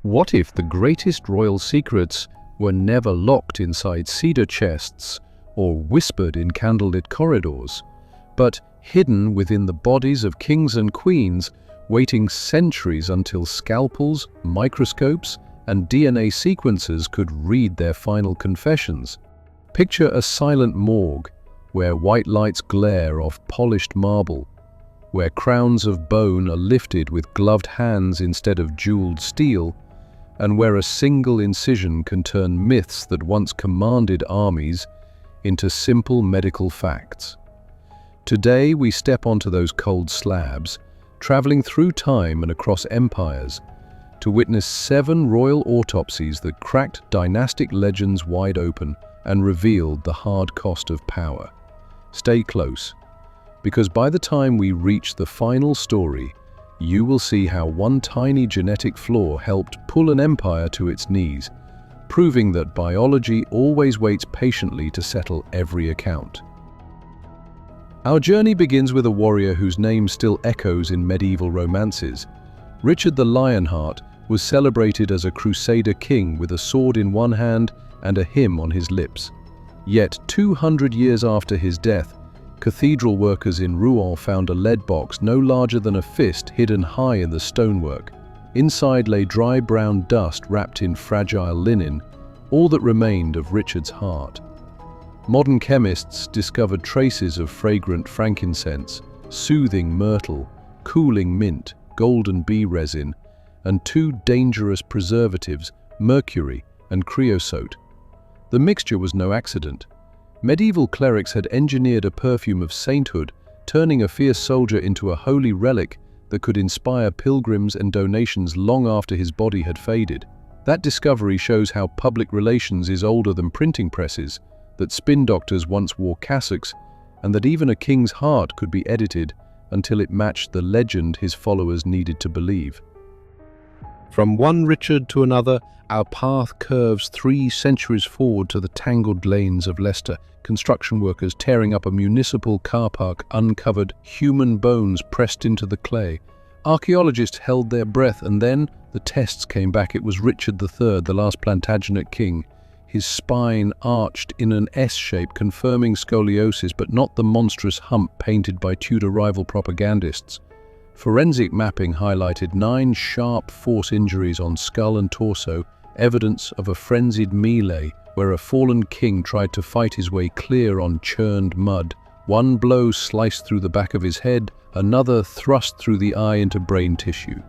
What if the greatest royal secrets were never locked inside cedar chests or whispered in candlelit corridors, but hidden within the bodies of kings and queens, waiting centuries until scalpels, microscopes, and DNA sequences could read their final confessions? Picture a silent morgue, where white lights glare off polished marble, where crowns of bone are lifted with gloved hands instead of jeweled steel, and where a single incision can turn myths that once commanded armies into simple medical facts. Today we step onto those cold slabs, traveling through time and across empires, to witness 7 royal autopsies that cracked dynastic legends wide open and revealed the hard cost of power. Stay close, because by the time we reach the final story, you will see how one tiny genetic flaw helped pull an empire to its knees, proving that biology always waits patiently to settle every account. Our journey begins with a warrior whose name still echoes in medieval romances. Richard the Lionheart was celebrated as a crusader king with a sword in one hand and a hymn on his lips. Yet 200 years after his death, cathedral workers in Rouen found a lead box no larger than a fist hidden high in the stonework. Inside lay dry brown dust wrapped in fragile linen, all that remained of Richard's heart. Modern chemists discovered traces of fragrant frankincense, soothing myrtle, cooling mint, golden bee resin, and 2 dangerous preservatives, mercury and creosote. The mixture was no accident. Medieval clerics had engineered a perfume of sainthood, turning a fierce soldier into a holy relic that could inspire pilgrims and donations long after his body had faded. That discovery shows how public relations is older than printing presses, that spin doctors once wore cassocks, and that even a king's heart could be edited until it matched the legend his followers needed to believe. From one Richard to another, our path curves 3 centuries forward to the tangled lanes of Leicester. Construction workers tearing up a municipal car park uncovered human bones pressed into the clay. Archaeologists held their breath, and then the tests came back. It was Richard III, the last Plantagenet king. His spine arched in an S shape, confirming scoliosis, but not the monstrous hump painted by Tudor rival propagandists. Forensic mapping highlighted 9 sharp force injuries on skull and torso, evidence of a frenzied melee where a fallen king tried to fight his way clear on churned mud. One blow sliced through the back of his head, another thrust through the eye into brain tissue.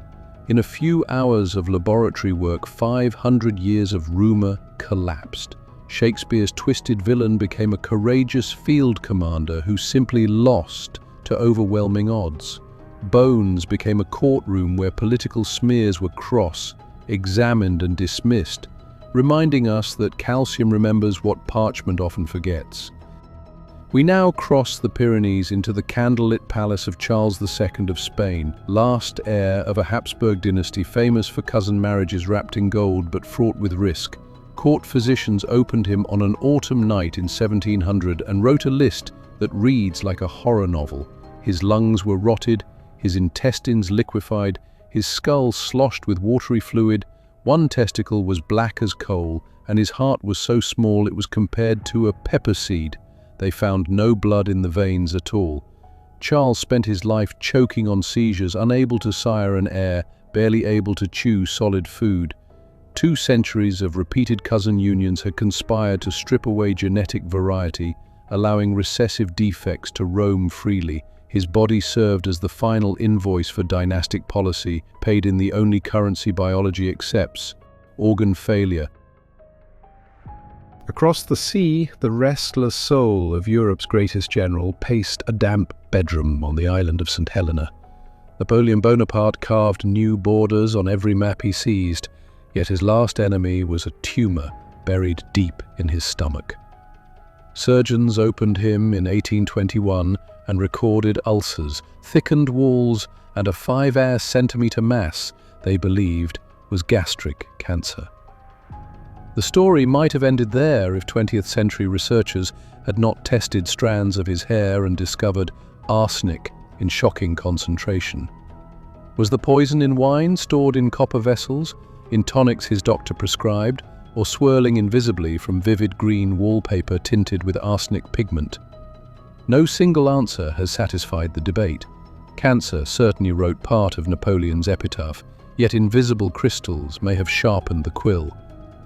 In a few hours of laboratory work, 500 years of rumor collapsed. Shakespeare's twisted villain became a courageous field commander who simply lost to overwhelming odds. Bones became a courtroom where political smears were examined and dismissed, reminding us that calcium remembers what parchment often forgets. We now cross the Pyrenees into the candlelit palace of Charles II of Spain, last heir of a Habsburg dynasty famous for cousin marriages wrapped in gold but fraught with risk. Court physicians opened him on an autumn night in 1700 and wrote a list that reads like a horror novel. His lungs were rotted, his intestines liquefied, his skull sloshed with watery fluid, one testicle was black as coal, and his heart was so small it was compared to a pepper seed. They found no blood in the veins at all. Charles spent his life choking on seizures, unable to sire an heir, barely able to chew solid food. 2 centuries of repeated cousin unions had conspired to strip away genetic variety, allowing recessive defects to roam freely. His body served as the final invoice for dynastic policy, paid in the only currency biology accepts: organ failure. Across the sea, the restless soul of Europe's greatest general paced a damp bedroom on the island of St. Helena. Napoleon Bonaparte carved new borders on every map he seized, yet his last enemy was a tumor buried deep in his stomach. Surgeons opened him in 1821 and recorded ulcers, thickened walls, and a 5 centimeter mass they believed was gastric cancer. The story might have ended there if 20th century researchers had not tested strands of his hair and discovered arsenic in shocking concentration. Was the poison in wine stored in copper vessels, in tonics his doctor prescribed, or swirling invisibly from vivid green wallpaper tinted with arsenic pigment. No single answer has satisfied the debate. Cancer certainly wrote part of Napoleon's epitaph, yet invisible crystals may have sharpened the quill.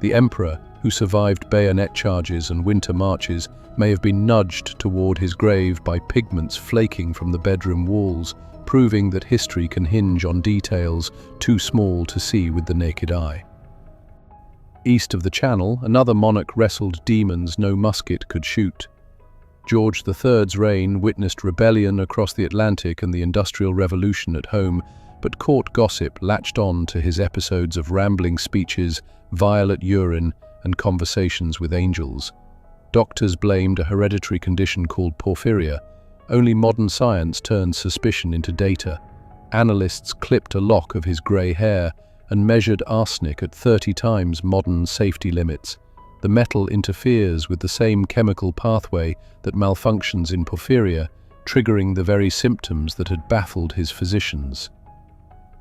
The emperor, who survived bayonet charges and winter marches, may have been nudged toward his grave by pigments flaking from the bedroom walls, proving that history can hinge on details too small to see with the naked eye. East of the Channel, another monarch wrestled demons no musket could shoot. George III's reign witnessed rebellion across the Atlantic and the Industrial Revolution at home, but court gossip latched on to his episodes of rambling speeches, violet urine, and conversations with angels. Doctors blamed a hereditary condition called porphyria. Only modern science turned suspicion into data. Analysts clipped a lock of his grey hair and measured arsenic at 30 times modern safety limits. The metal interferes with the same chemical pathway that malfunctions in porphyria, triggering the very symptoms that had baffled his physicians.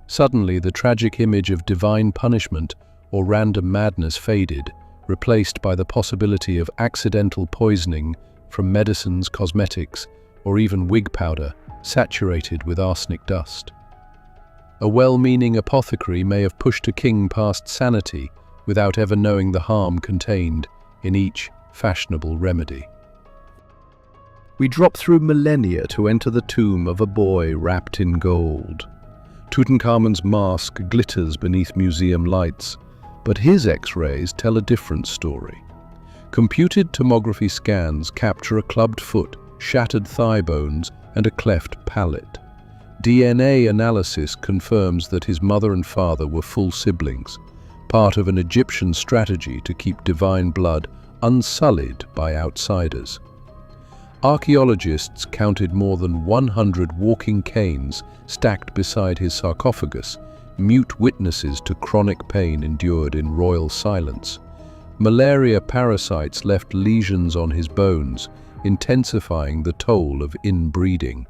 Suddenly, the tragic image of divine punishment or random madness faded, replaced by the possibility of accidental poisoning from medicines, cosmetics, or even wig powder saturated with arsenic dust. A well-meaning apothecary may have pushed a king past sanity without ever knowing the harm contained in each fashionable remedy. We drop through millennia to enter the tomb of a boy wrapped in gold. Tutankhamun's mask glitters beneath museum lights, but his X-rays tell a different story. Computed tomography scans capture a clubbed foot, shattered thigh bones, and a cleft palate. DNA analysis confirms that his mother and father were full siblings, part of an Egyptian strategy to keep divine blood unsullied by outsiders. Archaeologists counted more than 100 walking canes stacked beside his sarcophagus, mute witnesses to chronic pain endured in royal silence. Malaria parasites left lesions on his bones, intensifying the toll of inbreeding.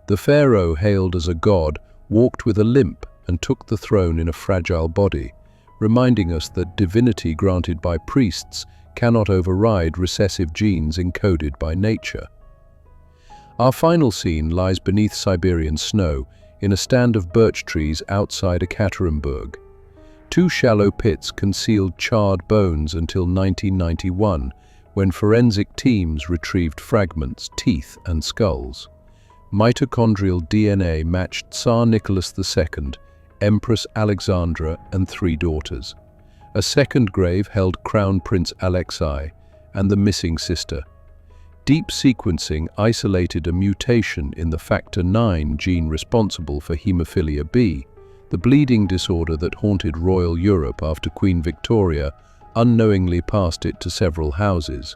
The pharaoh, hailed as a god, walked with a limp and took the throne in a fragile body, reminding us that divinity granted by priests cannot override recessive genes encoded by nature. Our final scene lies beneath Siberian snow, in a stand of birch trees outside Ekaterinburg. Two shallow pits concealed charred bones until 1991, when forensic teams retrieved fragments, teeth, and skulls. Mitochondrial DNA matched Tsar Nicholas II, Empress Alexandra, and 3 daughters. A second grave held Crown Prince Alexei and the missing sister. Deep sequencing isolated a mutation in the factor IX gene responsible for hemophilia B, the bleeding disorder that haunted royal Europe after Queen Victoria unknowingly passed it to several houses.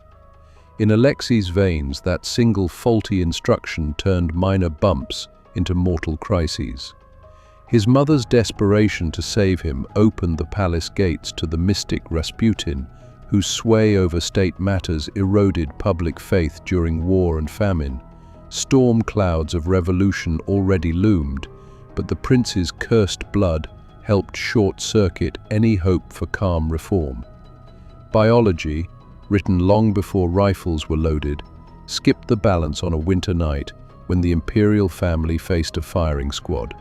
In Alexei's veins, that single faulty instruction turned minor bumps into mortal crises. His mother's desperation to save him opened the palace gates to the mystic Rasputin, whose sway over state matters eroded public faith during war and famine. Storm clouds of revolution already loomed, but the prince's cursed blood helped short-circuit any hope for calm reform. Biology, written long before rifles were loaded, skipped the balance on a winter night when the imperial family faced a firing squad.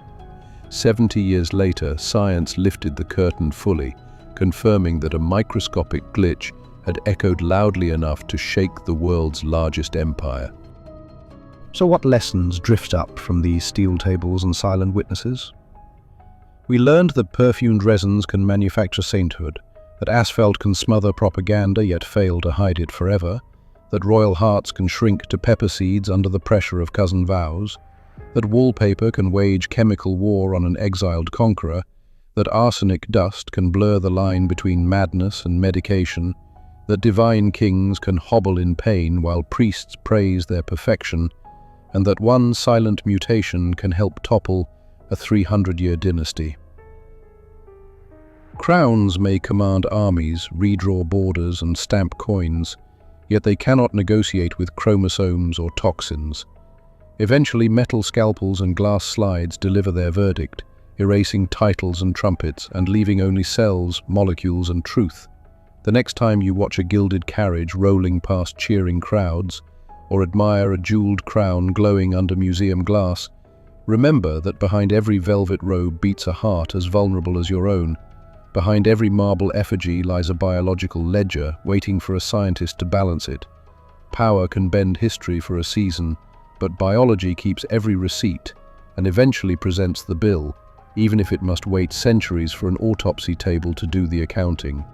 70 years later, science lifted the curtain fully, confirming that a microscopic glitch had echoed loudly enough to shake the world's largest empire. So what lessons drift up from these steel tables and silent witnesses? We learned that perfumed resins can manufacture sainthood, that asphalt can smother propaganda yet fail to hide it forever, that royal hearts can shrink to pepper seeds under the pressure of cousin vows, that wallpaper can wage chemical war on an exiled conqueror, that arsenic dust can blur the line between madness and medication, that divine kings can hobble in pain while priests praise their perfection, and that one silent mutation can help topple a 300-year dynasty. Crowns may command armies, redraw borders, and stamp coins, yet they cannot negotiate with chromosomes or toxins. Eventually, metal scalpels and glass slides deliver their verdict, erasing titles and trumpets and leaving only cells, molecules and truth. The next time you watch a gilded carriage rolling past cheering crowds, or admire a jeweled crown glowing under museum glass, remember that behind every velvet robe beats a heart as vulnerable as your own. Behind every marble effigy lies a biological ledger waiting for a scientist to balance it. Power can bend history for a season, but biology keeps every receipt and eventually presents the bill, even if it must wait centuries for an autopsy table to do the accounting.